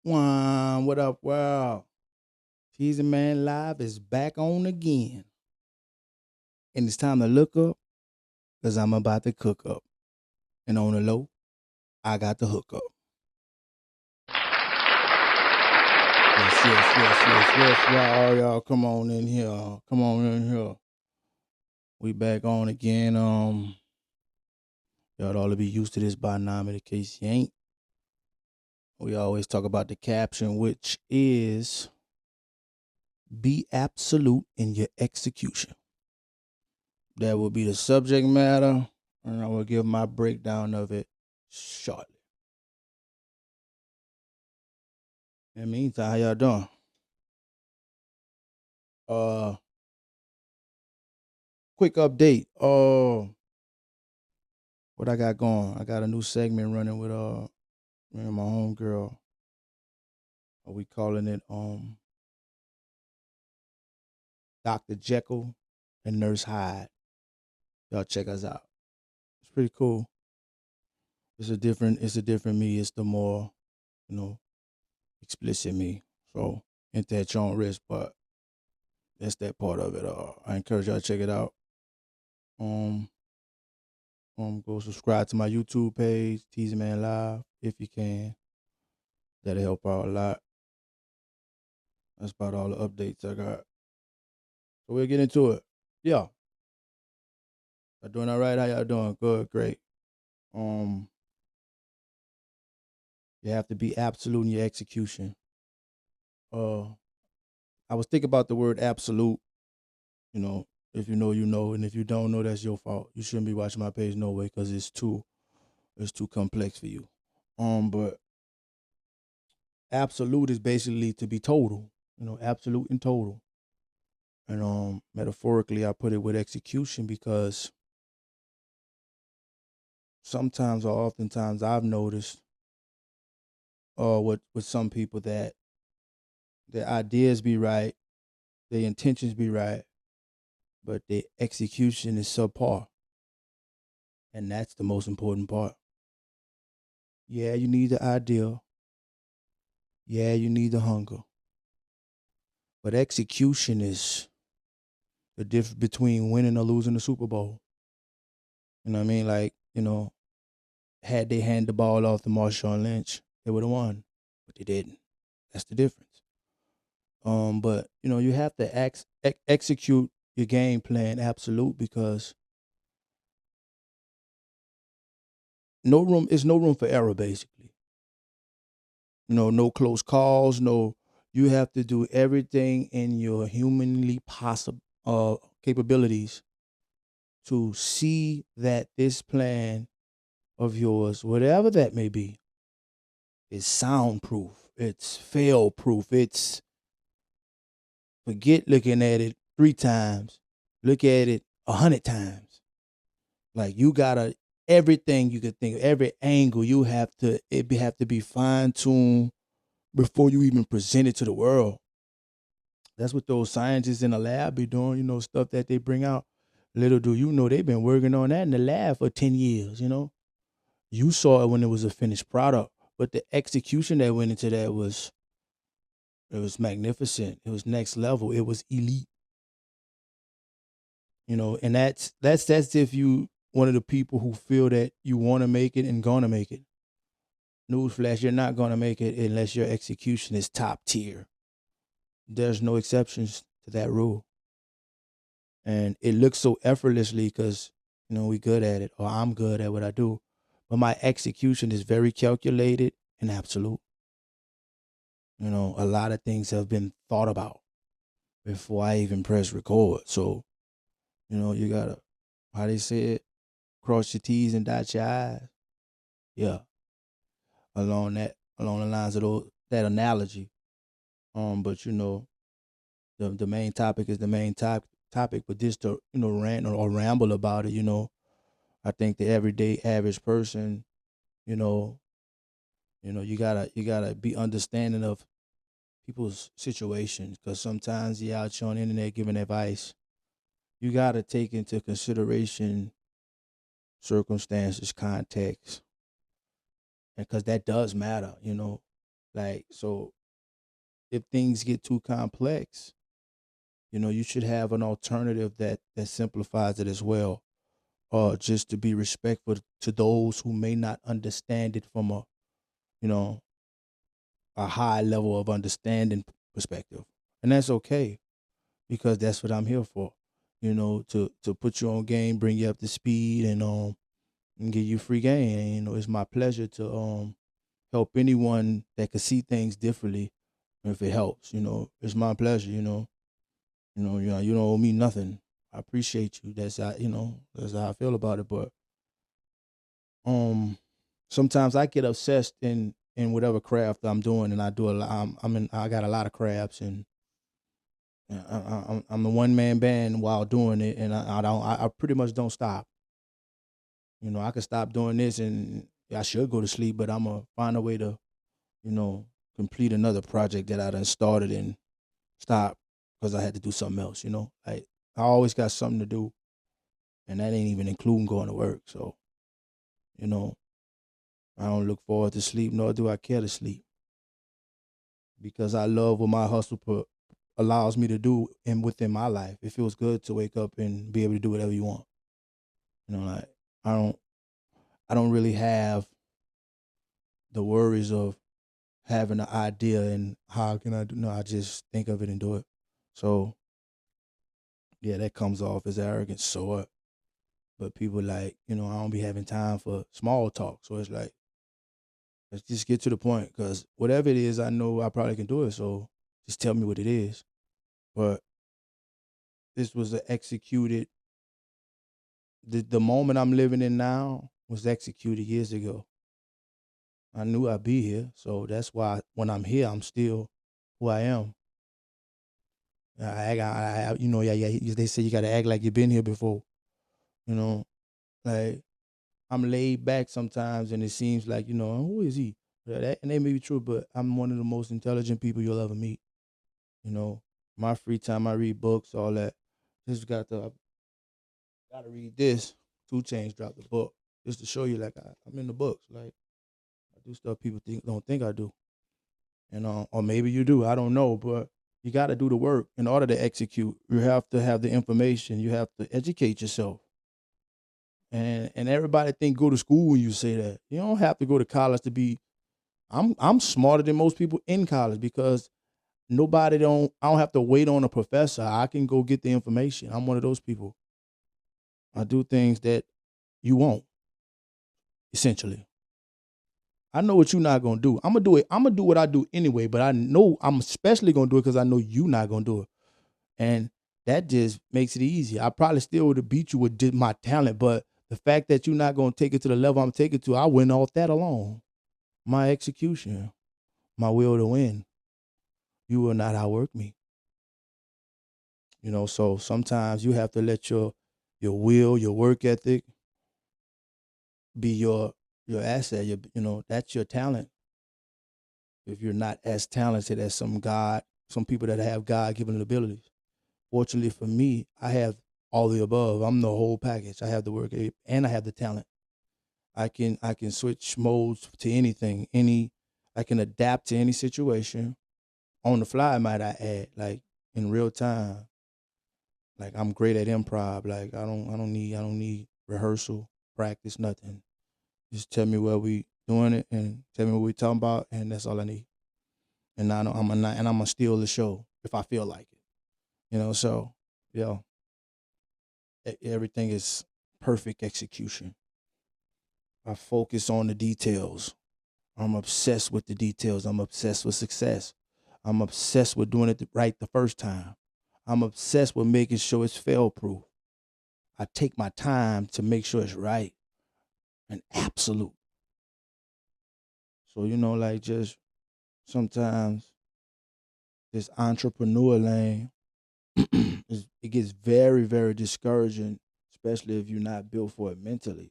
One, what up, world? Teasy Man Live is back on again. And it's time to look up because I'm about to cook up. And on the low, I got the hook up. Yes. Y'all, come on in here. Come on in here. We back on again. Y'all ought to be used to this by now, in case you ain't. We always talk about the caption, which is be absolute in your execution. That will be the subject matter, and I will give my breakdown of it shortly. In the meantime, how y'all doing? Uh, quick update. What I got going? I got a new segment running with me and my homegirl. We calling it Dr. Jekyll and Nurse Hyde. Y'all check us out. It's pretty cool. It's a different me. It's the more, explicit me. So into at your own risk, but that's that part of it. I encourage y'all to check it out. Um, go subscribe to my YouTube page, Teasy Man Live, if you can. That'll help out a lot. That's about all the updates I got. So we'll get into it. Yeah. Y'all doing all right? How y'all doing? Good, great. You have to be absolute in your execution. I was thinking about the word absolute. If you know, you know, and if you don't know, that's your fault. You shouldn't be watching my page no way because it's too complex for you. But absolute is basically to be total. Absolute and total. And metaphorically, I put it with execution because sometimes or oftentimes I've noticed with some people that their ideas be right, their intentions be right, but their execution is subpar. And that's the most important part. Yeah, you need the idea. Yeah, you need the hunger. But execution is the difference between winning or losing the Super Bowl. You know what I mean? Like, had they hand the ball off to Marshawn Lynch, they would have won. But they didn't. That's the difference. But you have to execute your game plan absolute because no room for error basically. No close calls, you have to do everything in your humanly possible capabilities to see that this plan of yours, whatever that may be, is soundproof. It's fail proof. It's forget looking at it 3 times. Look at it 100 times. Like you gotta everything you could think of, every angle you have to be fine tuned before you even present it to the world. That's what those scientists in the lab be doing. Stuff that they bring out. Little do you know, they've been working on that in the lab for 10 years. You saw it when it was a finished product, but the execution that went into that was magnificent. It was next level. It was elite. And that's if you one of the people who feel that you want to make it and gonna make it. Newsflash, you're not gonna make it unless your execution is top tier. There's no exceptions to that rule. And it looks so effortlessly because, we good at it, or I'm good at what I do. But my execution is very calculated and absolute. A lot of things have been thought about before I even press record. So, you gotta, how they say it, cross your T's and dot your I's. Yeah. Along the lines of that analogy. But the main topic is the main topic, but just to, rant or ramble about it, I think the everyday average person, you gotta be understanding of people's situations because sometimes you're out here on the internet giving advice. You gotta take into consideration circumstances, context, and because that does matter. Like, so if things get too complex, you should have an alternative that simplifies it as well. Just to be respectful to those who may not understand it from you know, a high level of understanding perspective. And that's okay because that's what I'm here for. To put you on game, bring you up to speed, and give you free game. And, it's my pleasure to help anyone that could see things differently if it helps. It's my pleasure. You don't owe me nothing. I appreciate you. That's how I feel about it. But um, sometimes I get obsessed in whatever craft I'm doing, and I do a lot. I got a lot of crafts, and I'm the one man band while doing it, and I pretty much don't stop. I could stop doing this, and I should go to sleep, but I'm gonna find a way to you know complete another project that I done started and stop because I had to do something else. Like I always got something to do, and that ain't even including going to work. So you know, I don't look forward to sleep, nor do I care to sleep, because I love what my hustle allows me to do and within my life. It feels good to wake up and be able to do whatever you want. Like I don't I don't really have the worries of having an idea and how can I do. No, I just think of it and do it. So yeah, that comes off as arrogance. So what? But people like, I don't be having time for small talk. So it's like, let's just get to the point. Because whatever it is, I know I probably can do it. So just tell me what it is. But this was a executed. The moment I'm living in now was executed years ago. I knew I'd be here. So that's why when I'm here, I'm still who I am. Yeah, yeah. They say you got to act like you've been here before. You know, like I'm laid back sometimes, and it seems like who is he? And that may be true, but I'm one of the most intelligent people you'll ever meet. You know, my free time, I read books, all that. Just gotta read this. 2 Chainz dropped the book just to show you, like I'm in the books. Like I do stuff people don't think I do, or maybe you do. I don't know, but you got to do the work in order to execute. You have to have the information. You have to educate yourself. And everybody think go to school when you say that. You don't have to go to college to be. I'm smarter than most people in college because I don't have to wait on a professor. I can go get the information. I'm one of those people. I do things that you won't, essentially. I know what you're not gonna do. I'm gonna do it. I'm gonna do what I do anyway, but I know I'm especially gonna do it because I know you're not gonna do it. And that just makes it easy. I probably still would have beat you with just my talent, but the fact that you're not gonna take it to the level I'm taking to, I win off that alone. My execution, my will to win. You will not outwork me. So sometimes you have to let your will, your work ethic be your asset. That's your talent. If you're not as talented as some people that have God given abilities. Fortunately for me, I have all the above. I'm the whole package. I have the work ethic and I have the talent. I can switch modes to anything. I can adapt to any situation on the fly. Might I add, like in real time. Like I'm great at improv. Like I don't need rehearsal, practice, nothing. Just tell me where we doing it and tell me what we talking about, and that's all I need. And I know I'm gonna steal the show if I feel like it. So yeah, everything is perfect execution. I focus on the details. I'm obsessed with the details. I'm obsessed with success. I'm obsessed with doing it right the first time. I'm obsessed with making sure it's fail proof. I take my time to make sure it's right and absolute. So, like just sometimes this entrepreneur lane, it gets very, very discouraging, especially if you're not built for it mentally.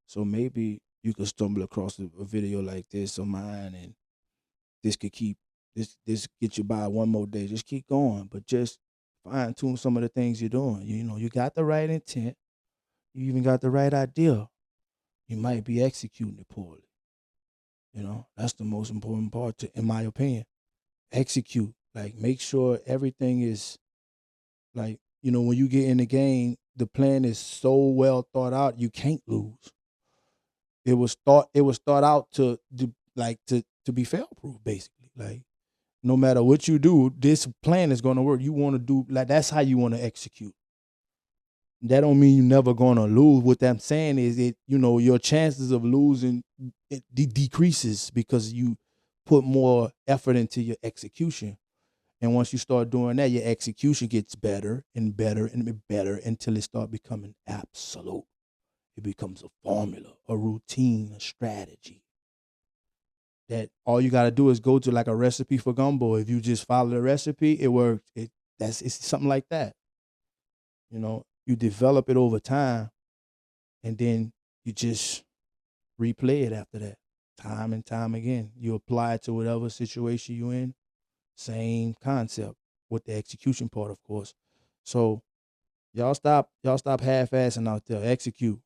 So maybe you could stumble across a video like this of mine, and this could keep this get you by one more day. Just keep going, but just fine tune some of the things you're doing. You got the right intent. You even got the right idea. You might be executing it poorly. You know, that's the most important part, in my opinion. Execute. Like, make sure everything is like, when you get in the game, the plan is so well thought out, you can't lose. It was thought out to be fail proof, basically. Like, no matter what you do, this plan is gonna work. You wanna do, like, that's how you wanna execute. That don't mean you're never gonna lose. What I'm saying is, your chances of losing decreases because you put more effort into your execution. And once you start doing that, your execution gets better and better and better until it starts becoming absolute. It becomes a formula, a routine, a strategy. That all you gotta do is go to, like, a recipe for gumbo. If you just follow the recipe, it works. It's something like that. You develop it over time, and then you just replay it after that, time and time again. You apply it to whatever situation you're in. Same concept with the execution part, of course. So y'all stop half-assing out there. Execute,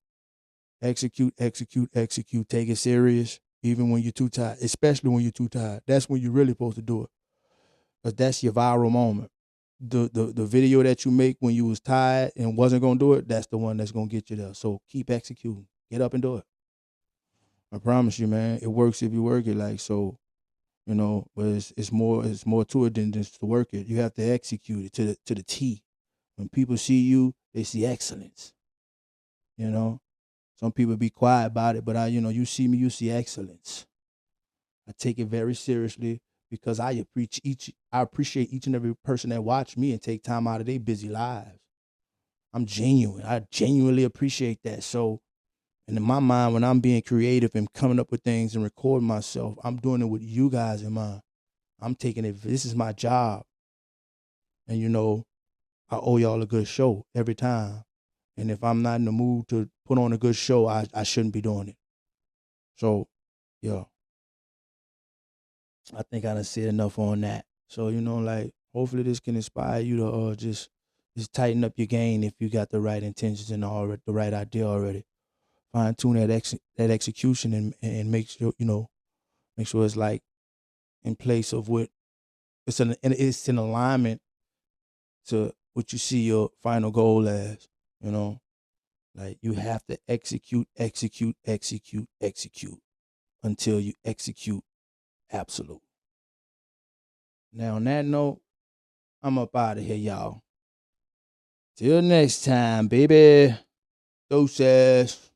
execute, execute, execute. Take it serious, even when you're too tired. Especially when you're too tired. That's when you're really supposed to do it, because that's your viral moment. The video that you make when you was tired and wasn't gonna do it, that's the one that's gonna get you there. So keep executing. Get up and do it. I promise you, man. It works if you work it. Like, so, but it's more to it than just to work it. You have to execute it to the T. When people see you, they see excellence. Some people be quiet about it, but you see me, you see excellence. I take it very seriously because I appreciate each and every person that watch me and take time out of their busy lives. I'm genuine. I genuinely appreciate that. So, and in my mind, when I'm being creative and coming up with things and recording myself, I'm doing it with you guys in mind. I'm taking it. This is my job. And I owe y'all a good show every time. And if I'm not in the mood to put on a good show, I shouldn't be doing it. So, yeah, I think I done said enough on that. So, like, hopefully this can inspire you to just tighten up your game if you got the right intentions and the right idea already. Fine tune that execution and make sure it's like in place of what it's in alignment to what you see your final goal as. Like, you have to execute, execute, execute, execute until you execute absolute. Now, on that note, I'm up out of here, y'all. Till next time, baby. Doses.